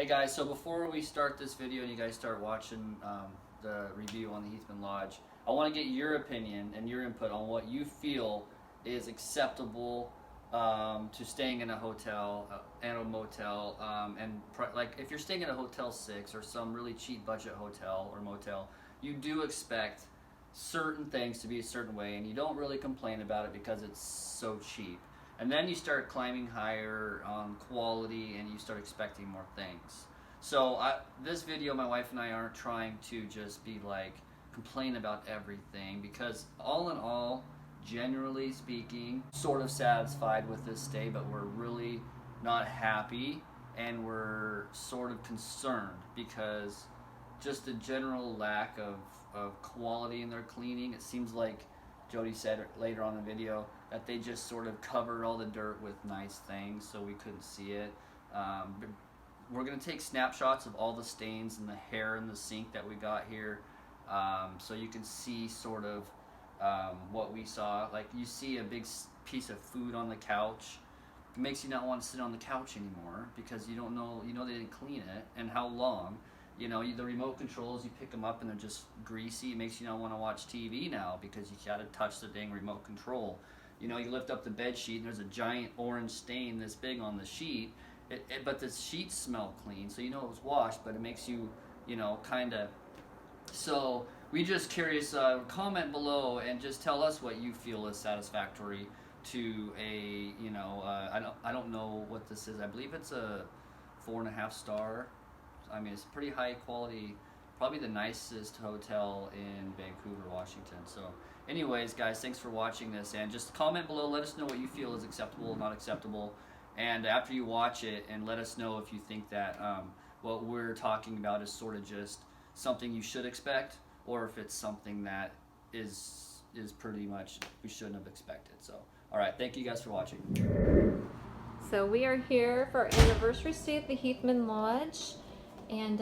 Hey guys, so before we start this video and you guys start watching the review on the Heathman Lodge, I want to get your opinion and your input on what you feel is acceptable to staying in a hotel and a motel, like if you're staying in a Hotel 6 or some really cheap budget hotel or motel, you do expect certain things to be a certain way and you don't really complain about it because it's so cheap. And then you start climbing higher on quality and you start expecting more things. So this video, my wife and I aren't trying to just be like complain about everything, because all in all, generally speaking, sort of satisfied with this stay, but we're really not happy and we're sort of concerned because just a general lack of quality in their cleaning. It seems like Jody said later on in the video that they just sort of covered all the dirt with nice things so we couldn't see it. We're going to take snapshots of all the stains and the hair in the sink that we got here, so you can see sort of what we saw. Like you see a big piece of food on the couch. It makes you not want to sit on the couch anymore because you don't know, they didn't clean it and how long. The remote controls, you pick them up and they're just greasy. It makes you not want to watch TV now because you got to touch the dang remote control. You lift up the bed sheet and there's a giant orange stain this big on the sheet. But the sheets smell clean, so it was washed, but it makes you, kind of. So we just curious, comment below and just tell us what you feel is satisfactory to a, I don't know what this is. I believe it's a 4.5 star. I mean, it's pretty high quality, probably the nicest hotel in Vancouver, Washington. So anyways, guys, thanks for watching this, and just comment below, let us know what you feel is acceptable, not acceptable, and after you watch it, and let us know if you think that what we're talking about is sort of just something you should expect, or if it's something that is pretty much we shouldn't have expected. So, all right, thank you guys for watching. So we are here for our anniversary stay at the Heathman Lodge. And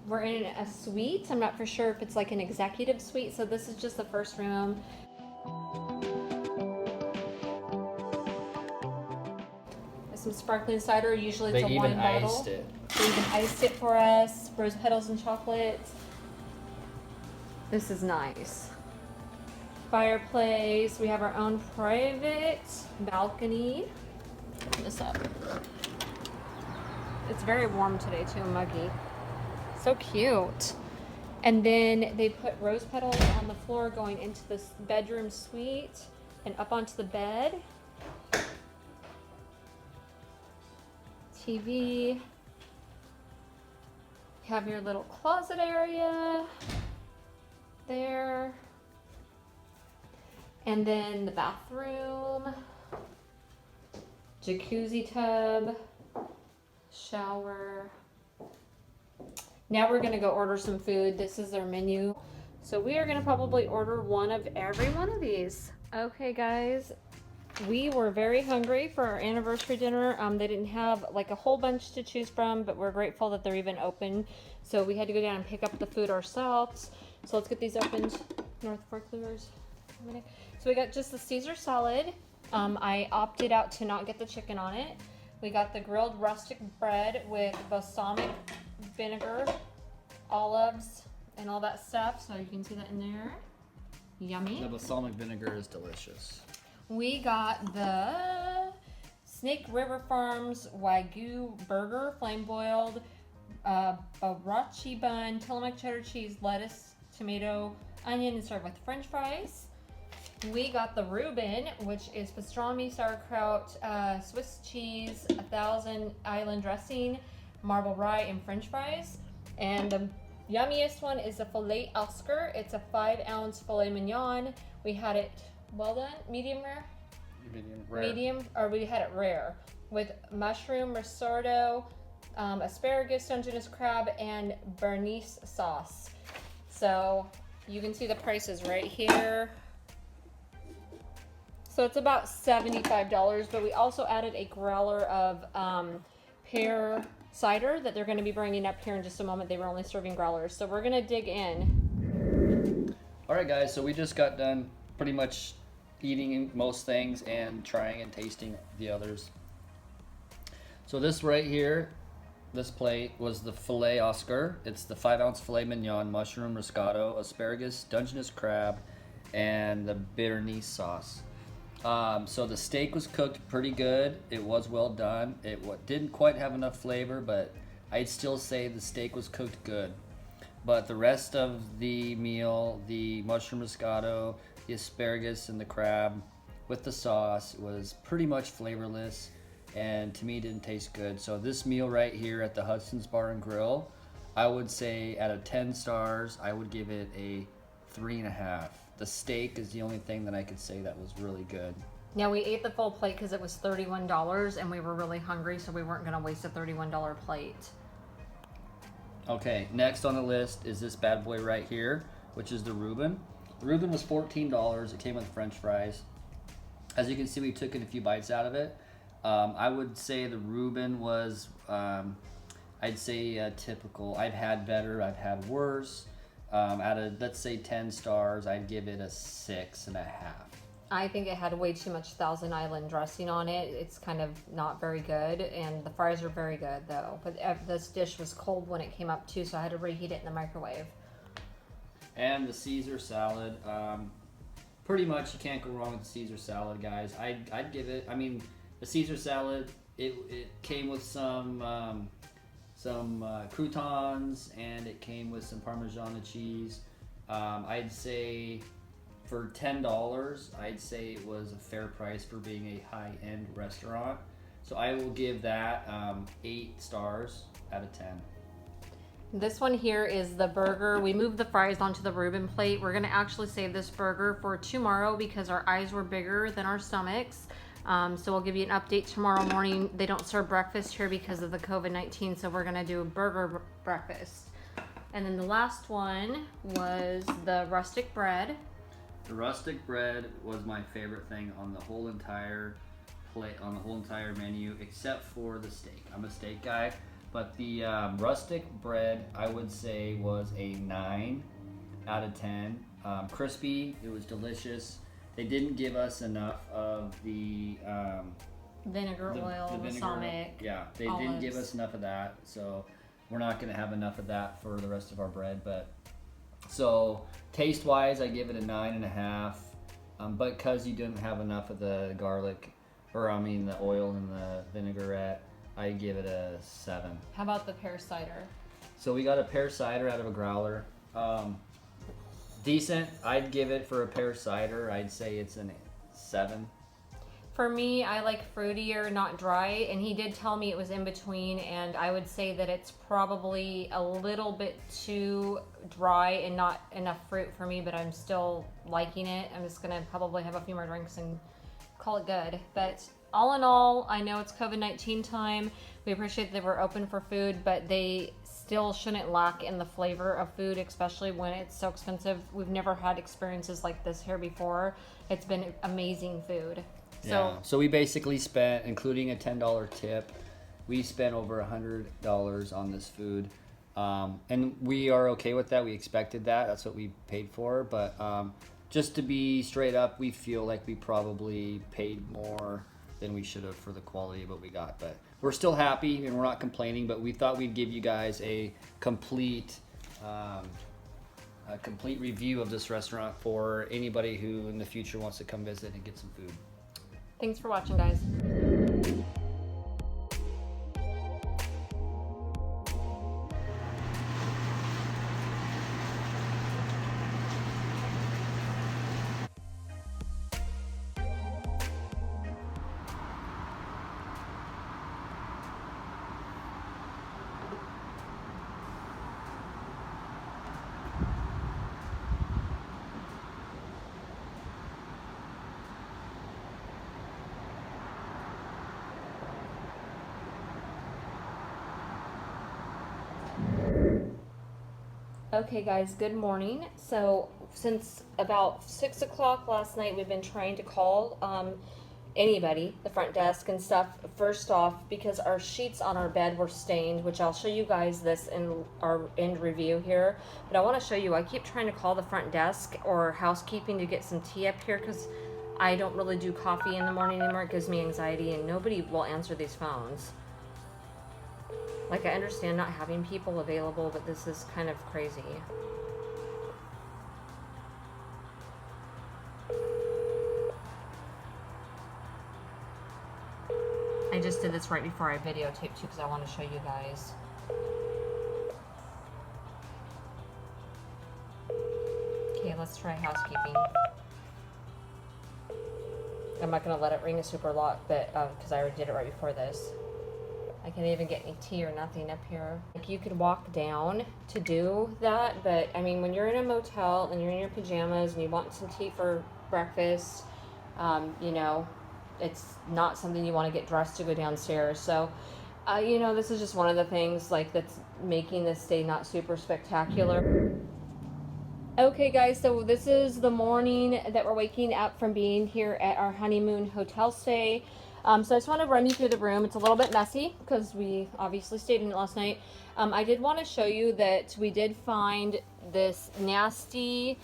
we're in a suite. I'm not for sure if it's like an executive suite, so this is just the first room. There's some sparkling cider. Usually it's a wine bottle. They even iced it for us. Rose petals and chocolate. This is nice. Fireplace. We have our own private balcony. Open this up. It's very warm today too, muggy. So cute. And then they put rose petals on the floor going into this bedroom suite and up onto the bed. TV. You have your little closet area there. And then the bathroom. Jacuzzi tub. Shower. Now we're gonna go order some food. This is their menu. So we are gonna probably order one of every one of these. Okay guys, we were very hungry for our anniversary dinner. They didn't have like a whole bunch to choose from, but we're grateful that they're even open. So we had to go down and pick up the food ourselves. So let's get these opened. North Fork Lures. So we got just the Caesar salad. I opted out to not get the chicken on it. We got the grilled rustic bread with balsamic vinegar, olives, and all that stuff. So you can see that in there. Yummy. The balsamic vinegar is delicious. We got the Snake River Farms Wagyu burger, flame boiled, barachi bun, Tillamook cheddar cheese, lettuce, tomato, onion, and served with French fries. We got the Reuben, which is pastrami, sauerkraut, Swiss cheese, 1,000 island dressing, marble rye, and French fries. And the yummiest one is the filet Oscar. It's a 5-ounce filet mignon. We had it well done, medium rare? Medium rare. Medium, or we had it rare, with mushroom risotto, asparagus, Dungeness crab, and Bernice sauce. So you can see the prices right here. So it's about $75, but we also added a growler of pear cider that they're going to be bringing up here in just a moment. They were only serving growlers, so we're going to dig in. All right, guys, so we just got done pretty much eating most things and trying and tasting the others. So this right here this plate was the filet Oscar. It's the 5-ounce filet mignon, mushroom riscotto, asparagus, Dungeness crab, and the bitternese sauce. So the steak was cooked pretty good. It was well done. It didn't quite have enough flavor, but I'd still say the steak was cooked good. But the rest of the meal, the mushroom riscotto, the asparagus, and the crab with the sauce was pretty much flavorless, and to me didn't taste good. So this meal right here at the Hudson's Bar and Grill, I would say out of 10 stars, I would give it a 3.5. The steak is the only thing that I could say that was really good. Now we ate the full plate because it was $31 and we were really hungry, so we weren't going to waste a $31 plate. Okay, next on the list is this bad boy right here, which is the Reuben. The Reuben was $14. It came with French fries. As you can see, we took in a few bites out of it. I would say the Reuben was, I'd say typical. I've had better, I've had worse. Out of, let's say 10 stars, I'd give it a 6.5. I think it had way too much Thousand Island dressing on it. It's kind of not very good, and the fries are very good though. But this dish was cold when it came up too, so I had to reheat it in the microwave. And the Caesar salad, pretty much you can't go wrong with the Caesar salad, guys. I'd give it, I mean, the Caesar salad, it came with some croutons, and it came with some Parmesan cheese. I'd say for $10, I'd say it was a fair price for being a high-end restaurant. So I will give that 8 stars out of 10. This one here is the burger. We moved the fries onto the Reuben plate. We're gonna actually save this burger for tomorrow because our eyes were bigger than our stomachs. So we'll give you an update tomorrow morning. They don't serve breakfast here because of the COVID-19, so we're gonna do a burger breakfast. And then the last one was the rustic bread. The rustic bread was my favorite thing on the whole entire plate, on the whole entire menu, except for the steak. I'm a steak guy, but the rustic bread, I would say, was a 9 out of 10. Crispy, it was delicious. They didn't give us enough of the Vinegar oil, balsamic. Yeah, they didn't give us enough of that, so we're not going to have enough of that for the rest of our bread. But so taste wise, I give it a 9.5. But because you didn't have enough of the garlic, or I mean the oil and the vinaigrette, I give it a 7. How about the pear cider? So we got a pear cider out of a growler. Decent. I'd give it for a pear cider. I'd say it's a 7. For me, I like fruitier, not dry, and he did tell me it was in between, and I would say that it's probably a little bit too dry and not enough fruit for me, but I'm still liking it. I'm just gonna probably have a few more drinks and call it good. But all in all, I know it's COVID-19 time. We appreciate that we're open for food, but they still shouldn't lack in the flavor of food, especially when it's so expensive. We've never had experiences like this here before. It's been amazing food. So we basically spent, including a $10 tip, we spent over $100 on this food. And we are okay with that. We expected that. That's what we paid for. But just to be straight up, we feel like we probably paid more than we should have for the quality of what we got. But we're still happy and we're not complaining, but we thought we'd give you guys a complete review of this restaurant for anybody who in the future wants to come visit and get some food. Thanks for watching, guys. Okay guys, good morning. So since about 6 o'clock last night, we've been trying to call anybody, the front desk and stuff. First off, because our sheets on our bed were stained, which I'll show you guys this in our end review here. But I want to show you, I keep trying to call the front desk or housekeeping to get some tea up here because I don't really do coffee in the morning anymore. It gives me anxiety and nobody will answer these phones. Like, I understand not having people available, but this is kind of crazy. I just did this right before I videotaped too because I want to show you guys. Okay, let's try housekeeping. I'm not going to let it ring a super lot, but because I already did it right before this. I can't even get any tea or nothing up here. Like, you could walk down to do that, but I mean, when you're in a motel and you're in your pajamas and you want some tea for breakfast, you know, it's not something you want to get dressed to go downstairs. So, you know, this is just one of the things like that's making this stay not super spectacular. Okay guys, so this is the morning that we're waking up from being here at our honeymoon hotel stay. So I just want to run you through the room. It's a little bit messy because we obviously stayed in it last night. I did want to show you that we did find this nasty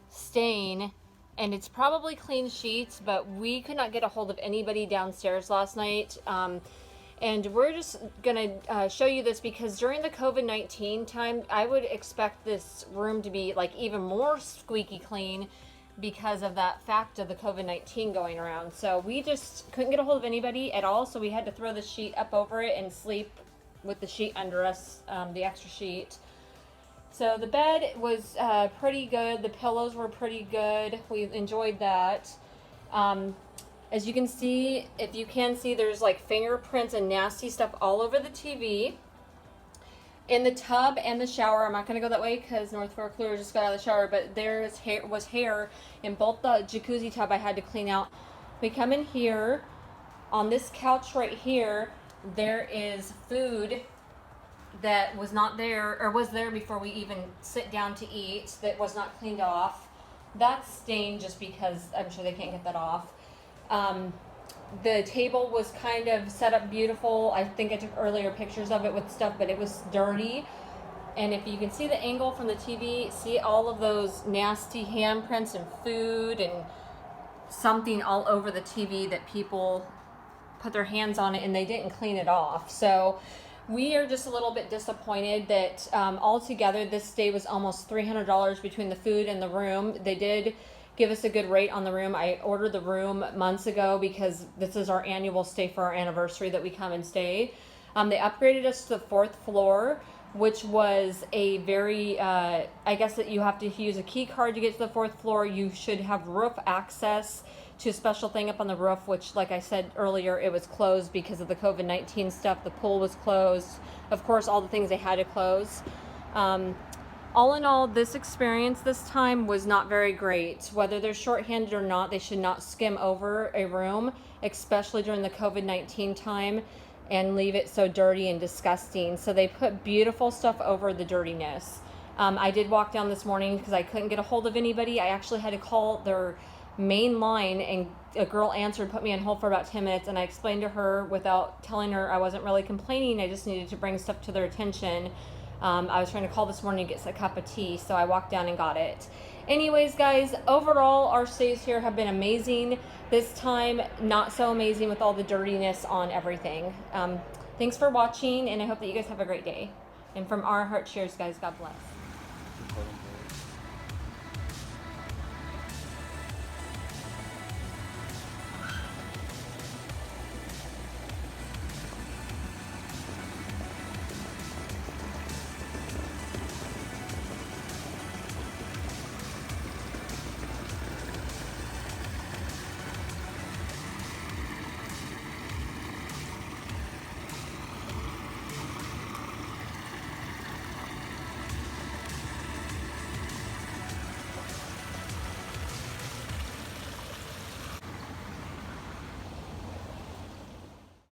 stain, and it's probably clean sheets, but we could not get a hold of anybody downstairs last night. And we're just going to show you this because during the COVID-19 time, I would expect this room to be like even more squeaky clean because of that fact of the COVID-19 going around. So we just couldn't get a hold of anybody at all, so we had to throw the sheet up over it and sleep with the sheet under us, the extra sheet. So the bed was pretty good. The pillows were pretty good. We enjoyed that. As you can see, if you can see, there's like fingerprints and nasty stuff all over the TV. In the tub and the shower, I'm not going to go that way because North Fork Lure just got out of the shower, but there was hair in both the jacuzzi tub I had to clean out. We come in here, on this couch right here, there is food that was not there, or was there before we even sit down to eat, that was not cleaned off. That's stained just because I'm sure they can't get that off. The table was kind of set up beautiful. I think I took earlier pictures of it with stuff, but it was dirty. And if you can see the angle from the TV, see all of those nasty handprints and food and something all over the TV that people put their hands on it and they didn't clean it off. So we are just a little bit disappointed that altogether this stay was almost $300 between the food and the room. They did give us a good rate on the room. I ordered the room months ago because this is our annual stay for our anniversary that we come and stay. They upgraded us to the 4th floor, which was a very, I guess that you have to use a key card to get to the 4th floor. You should have roof access to a special thing up on the roof, which, like I said earlier, it was closed because of the COVID-19 stuff. The pool was closed. Of course, all the things they had to close. All in all, this experience this time was not very great. Whether they're shorthanded or not, they should not skim over a room, especially during the COVID-19 time, and leave it so dirty and disgusting. So they put beautiful stuff over the dirtiness. I did walk down this morning because I couldn't get a hold of anybody. I actually had to call their main line, and a girl answered, put me on hold for about 10 minutes, and I explained to her without telling her I wasn't really complaining. I just needed to bring stuff to their attention. I was trying to call this morning to get a cup of tea, so I walked down and got it. Anyways, guys, overall, our stays here have been amazing. This time, not so amazing with all the dirtiness on everything. Thanks for watching, and I hope that you guys have a great day. And from our heart, cheers, guys. God bless.